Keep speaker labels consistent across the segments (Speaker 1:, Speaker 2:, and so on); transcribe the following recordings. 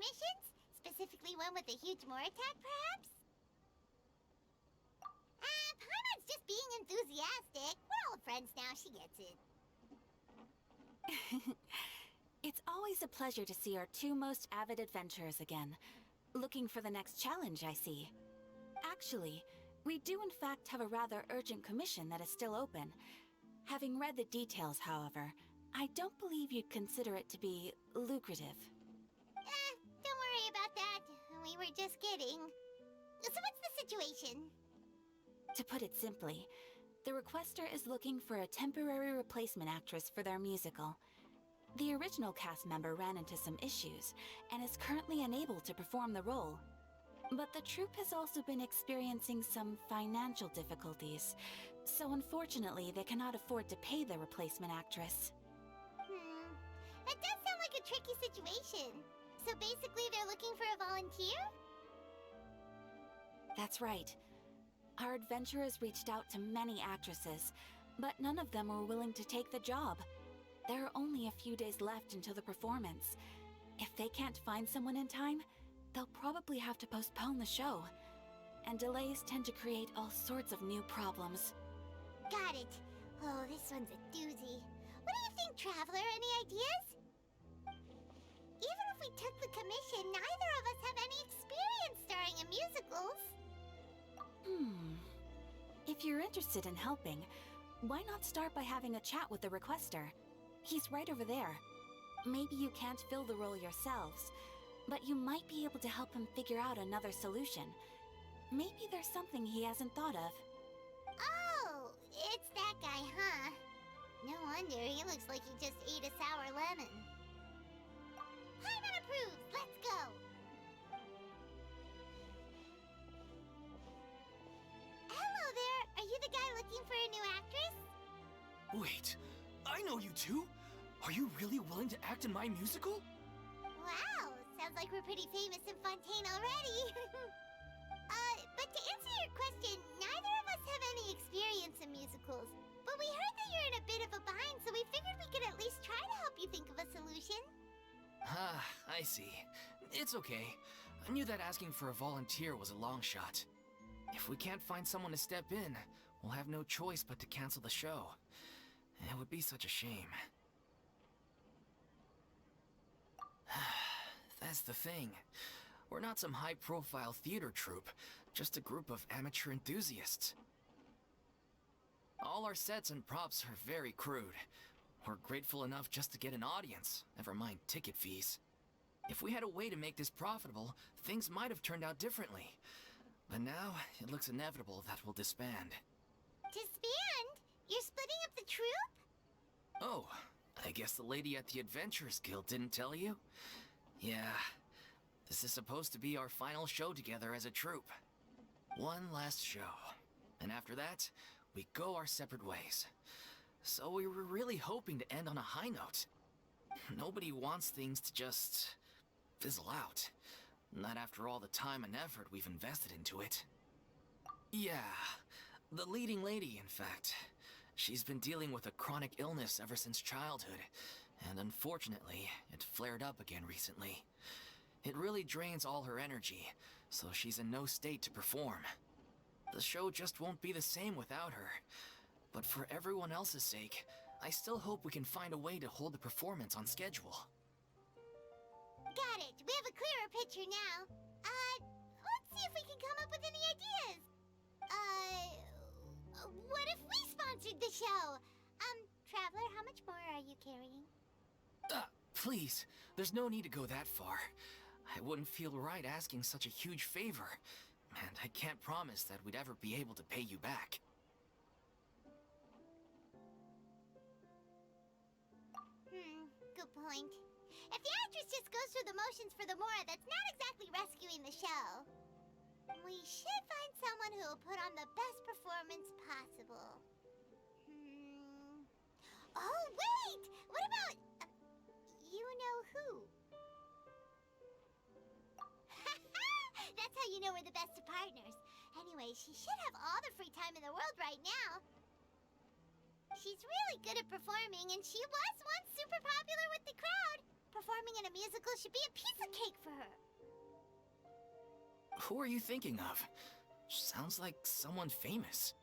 Speaker 1: commissions? Specifically one with a huge more attack, perhaps? Paimon's just being enthusiastic. We're old friends now, she gets it.
Speaker 2: It's always a pleasure to see our two most avid adventurers again. Looking for the next challenge, I see. Actually, we do in fact have a rather urgent commission that is still open. Having read the details, however, I don't believe you'd consider it to be lucrative.
Speaker 1: Don't worry about that. We were just kidding. So what's the situation?
Speaker 2: To put it simply, the requester is looking for a temporary replacement actress for their musical. The original cast member ran into some issues and is currently unable to perform the role. But the troupe has also been experiencing some financial difficulties, so unfortunately they cannot afford to pay the replacement actress.
Speaker 1: That does sound like a tricky situation. So basically they're looking for a volunteer?
Speaker 2: That's right. Our adventurers reached out to many actresses, but none of them were willing to take the job. There are only a few days left until the performance. If they can't find someone in time, they'll probably have to postpone the show. And delays tend to create all sorts of new problems.
Speaker 1: Got it. Oh, this one's a doozy. What do you think, Traveler? Any ideas? Even if we took the commission, neither of us have any experience starring in musicals.
Speaker 2: If you're interested in helping, why not start by having a chat with the requester? He's right over there. Maybe you can't fill the role yourselves, but you might be able to help him figure out another solution. Maybe there's something he hasn't thought of.
Speaker 1: Oh, it's that guy, huh? No wonder, he looks like he just ate a sour lemon. Paimon approves! Let's go! Hello there! Are you the guy looking for a new actress?
Speaker 3: Wait, I know you two! Are you really willing to act in my musical?
Speaker 1: Wow, sounds like we're pretty famous in Fontaine already. But to answer your question, neither of us have any experience in musicals. But we heard that you're in a bit of a bind, so we figured we could at least try to help you think of a solution.
Speaker 3: Ah, I see. It's okay. I knew that asking for a volunteer was a long shot. If we can't find someone to step in, we'll have no choice but to cancel the show. It would be such a shame. That's the thing. We're not some high-profile theater troupe, just a group of amateur enthusiasts. All our sets and props are very crude. We're grateful enough just to get an audience, never mind ticket fees. If we had a way to make this profitable, things might have turned out differently. But now, it looks inevitable that we'll disband.
Speaker 1: Disband? You're splitting up the troupe?
Speaker 3: Oh, I guess the lady at the Adventurers Guild didn't tell you? Yeah, this is supposed to be our final show together as a troupe. One last show. And after that, we go our separate ways. So we were really hoping to end on a high note. Nobody wants things to just fizzle out. Not after all the time and effort we've invested into it. Yeah, the leading lady, in fact. She's been dealing with a chronic illness ever since childhood, and unfortunately, it flared up again recently. It really drains all her energy, so she's in no state to perform. The show just won't be the same without her. But for everyone else's sake, I still hope we can find a way to hold the performance on schedule.
Speaker 1: Got it. We have a clearer picture now. Let's see if we can come up with any ideas. What if we sponsored the show? Traveler, how much more are you carrying?
Speaker 3: Please, there's no need to go that far. I wouldn't feel right asking such a huge favor, and I can't promise that we'd ever be able to pay you back.
Speaker 1: Good point. If the actress just goes through the motions for the Mora, that's not exactly rescuing the show. We should find someone who will put on the best performance possible. Oh, wait! What about... you know who? That's how you know we're the best of partners. Anyway, she should have all the free time in the world right now. She's really good at performing, and she was once super popular with the crowd. Performing in a musical should be a piece of cake for her.
Speaker 3: Who are you thinking of? Sounds like someone famous.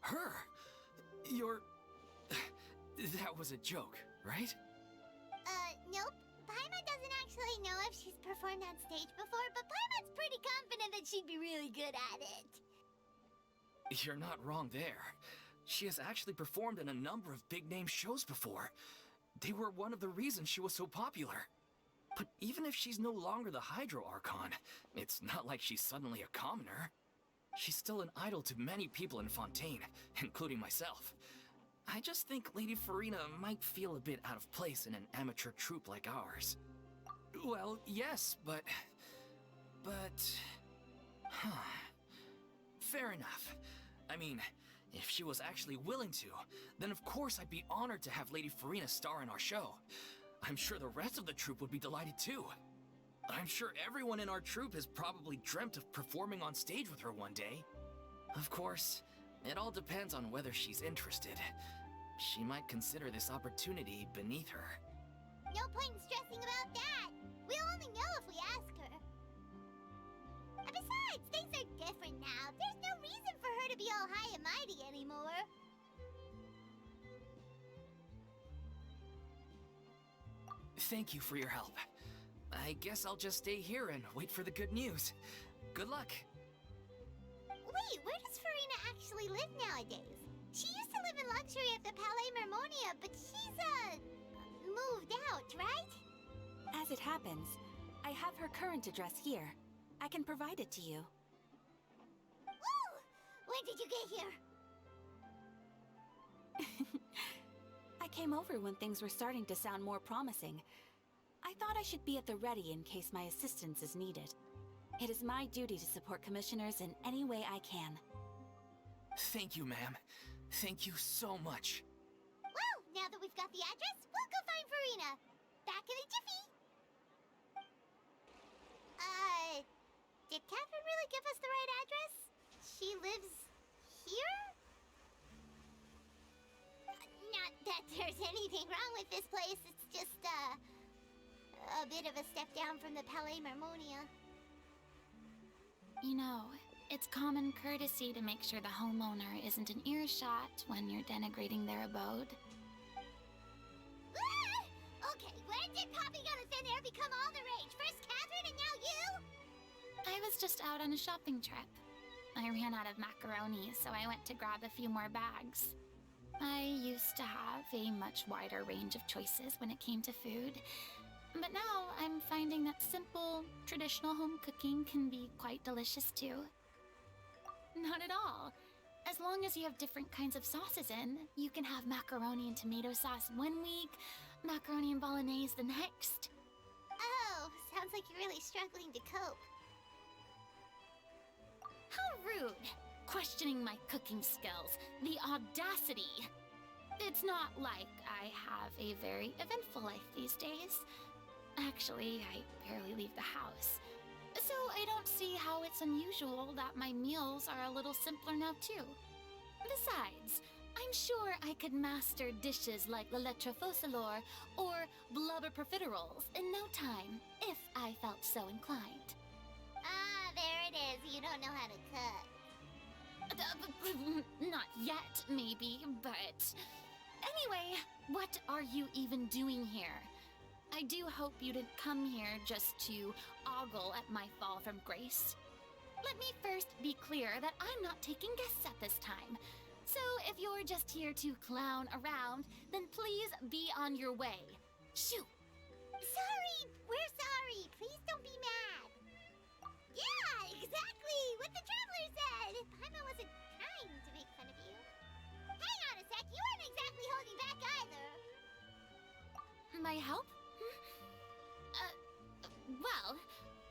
Speaker 3: Her? You're... That was a joke, right?
Speaker 1: Nope. Paimon doesn't actually know if she's performed on stage before, but Paimon's pretty confident that she'd be really good at it.
Speaker 3: You're not wrong there. She has actually performed in a number of big-name shows before. They were one of the reasons she was so popular. But even if she's no longer the Hydro Archon, it's not like she's suddenly a commoner. She's still an idol to many people in Fontaine, including myself. I just think Lady Furina might feel a bit out of place in an amateur troupe like ours. Well, yes, but... Huh. Fair enough. I mean, if she was actually willing to, then of course I'd be honored to have Lady Furina star in our show. I'm sure the rest of the troupe would be delighted too. I'm sure everyone in our troupe has probably dreamt of performing on stage with her one day. Of course, it all depends on whether she's interested. She might consider this opportunity beneath her.
Speaker 1: No point in stressing about that. We'll only know if we ask her. And besides, things are different now. There's no reason for her to be all high and mighty anymore.
Speaker 3: Thank you for your help. I guess I'll just stay here and wait for the good news. Good luck.
Speaker 1: Wait, where does Furina actually live nowadays? She used to live in luxury at the Palais Mermonia, but she's, moved out, right?
Speaker 2: As it happens, I have her current address here. I can provide it to you.
Speaker 1: Woo! When did you get here?
Speaker 2: I came over when things were starting to sound more promising. I thought I should be at the ready in case my assistance is needed. It is my duty to support commissioners in any way I can.
Speaker 3: Thank you, ma'am. Thank you so much.
Speaker 1: Well, now that we've got the address, we'll go find Furina. Back in a jiffy. Did Catherine really give us the right address? She lives here? Not that there's anything wrong with this place, it's just, a bit of a step down from the Palais Mermonia.
Speaker 4: You know, it's common courtesy to make sure the homeowner isn't an earshot when you're denigrating their abode.
Speaker 1: Ah! Okay, when did popping out of thin air become all the rage? First Catherine and now you?
Speaker 4: I was just out on a shopping trip. I ran out of macaroni, so I went to grab a few more bags. I used to have a much wider range of choices when it came to food, but now I'm finding that simple, traditional home cooking can be quite delicious too. Not at all. As long as you have different kinds of sauces in, you can have macaroni and tomato sauce one week, macaroni and bolognese the next.
Speaker 1: Oh, sounds like you're really struggling to cope.
Speaker 4: How rude! Questioning my cooking skills. The audacity! It's not like I have a very eventful life these days. Actually, I barely leave the house. So I don't see how it's unusual that my meals are a little simpler now too. Besides, I'm sure I could master dishes like la lettre faucilor or blubber profiteroles in no time, if I felt so inclined.
Speaker 1: Ah, there it is. You don't know how to cook.
Speaker 4: Not yet, maybe, but... Anyway, what are you even doing here? I do hope you didn't come here just to ogle at my fall from grace. Let me first be clear that I'm not taking guests at this time. So if you're just here to clown around, then please be on your way. Shoo!
Speaker 1: Sorry! We're sorry! Please don't be mad! Yeah, exactly! What the Traveler said! Paimon wasn't trying to make fun of you. Hang on a sec, you weren't exactly holding back either.
Speaker 4: My help? Well,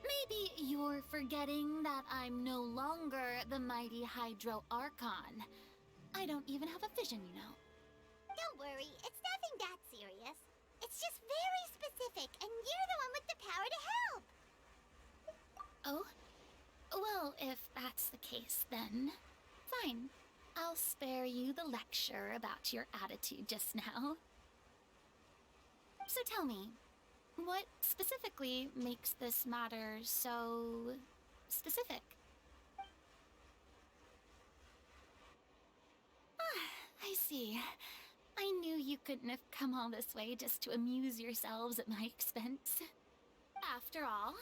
Speaker 4: maybe you're forgetting that I'm no longer the mighty Hydro Archon. I don't even have a vision, you know.
Speaker 1: Don't worry, it's nothing that serious. It's just very specific, and you're the one with the power to help.
Speaker 4: Oh? Well, if that's the case, then fine. I'll spare you the lecture about your attitude just now. So tell me, what specifically makes this matter so specific? Ah, I see. I knew you couldn't have come all this way just to amuse yourselves at my expense. After all,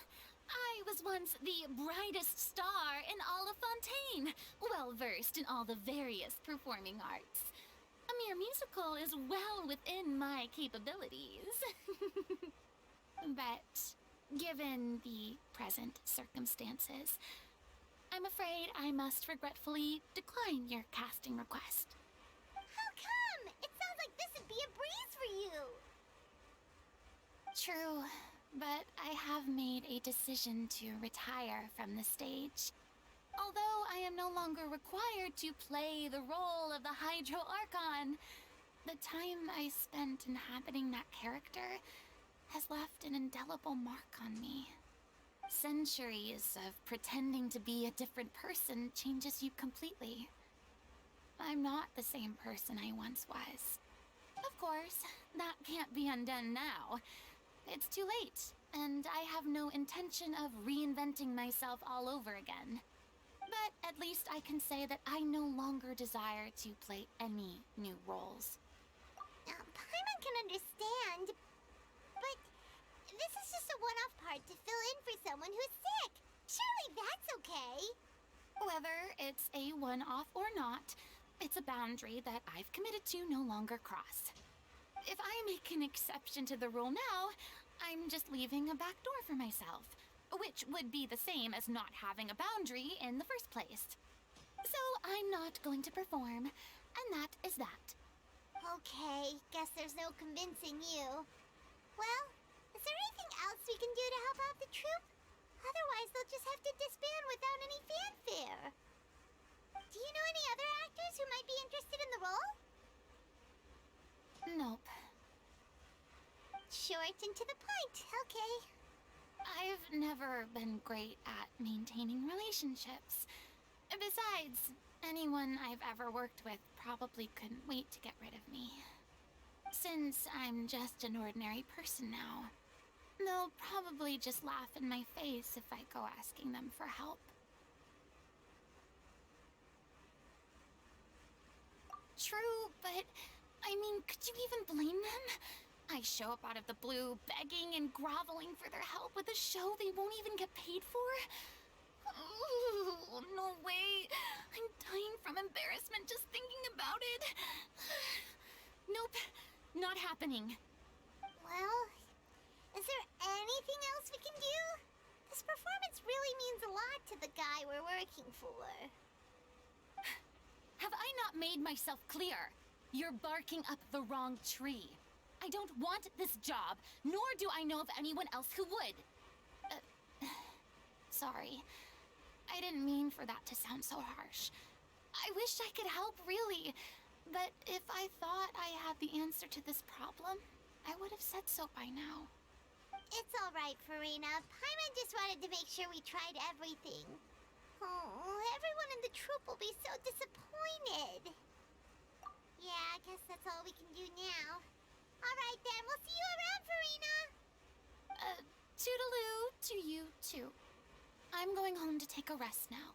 Speaker 4: I was once the brightest star in all of Fontaine, well versed in all the various performing arts. A mere musical is well within my capabilities. But given the present circumstances, I'm afraid I must regretfully decline your casting request.
Speaker 1: How come? It sounds like this would be a breeze for you.
Speaker 4: True, but I have made a decision to retire from the stage. Although I am no longer required to play the role of the Hydro Archon, the time I spent inhabiting that character has left an indelible mark on me. Centuries of pretending to be a different person changes you completely. I'm not the same person I once was. Of course, that can't be undone now. It's too late, and I have no intention of reinventing myself all over again. But at least I can say that I no longer desire to play any new roles.
Speaker 1: Paimon can understand, but this is just a one-off part to fill in for someone who's sick. Surely that's okay.
Speaker 4: Whether it's a one-off or not, it's a boundary that I've committed to no longer cross. If I make an exception to the rule now, I'm just leaving a back door for myself, which would be the same as not having a boundary in the first place. So I'm not going to perform, and that is that.
Speaker 1: Okay, guess there's no convincing you. Well, is there anything else we can do to help out the troupe? Otherwise, they'll just have to disband without any fanfare. Do you know any other actors who might be interested in the role?
Speaker 4: Nope.
Speaker 1: Short and to the point, okay.
Speaker 4: I've never been great at maintaining relationships. Besides, anyone I've ever worked with probably couldn't wait to get rid of me. Since I'm just an ordinary person now, they'll probably just laugh in my face if I go asking them for help. True, but I mean, could you even blame them? I show up out of the blue, begging and groveling for their help with a show they won't even get paid for? Ooh, no way. I'm dying from embarrassment just thinking about it. Nope, not happening.
Speaker 1: Well, is there anything else we can do? This performance really means a lot to the guy we're working for.
Speaker 4: Have I not made myself clear? You're barking up the wrong tree. I don't want this job, nor do I know of anyone else who would. Sorry. I didn't mean for that to sound so harsh. I wish I could help, really. But if I thought I had the answer to this problem, I would have said so by now.
Speaker 1: It's all right, Furina. Paimon just wanted to make sure we tried everything. Oh, everyone in the troupe will be so disappointed. Yeah, I guess that's all we can do now. All right, then. We'll see you around, Furina.
Speaker 4: Toodaloo to you, too. I'm going home to take a rest now.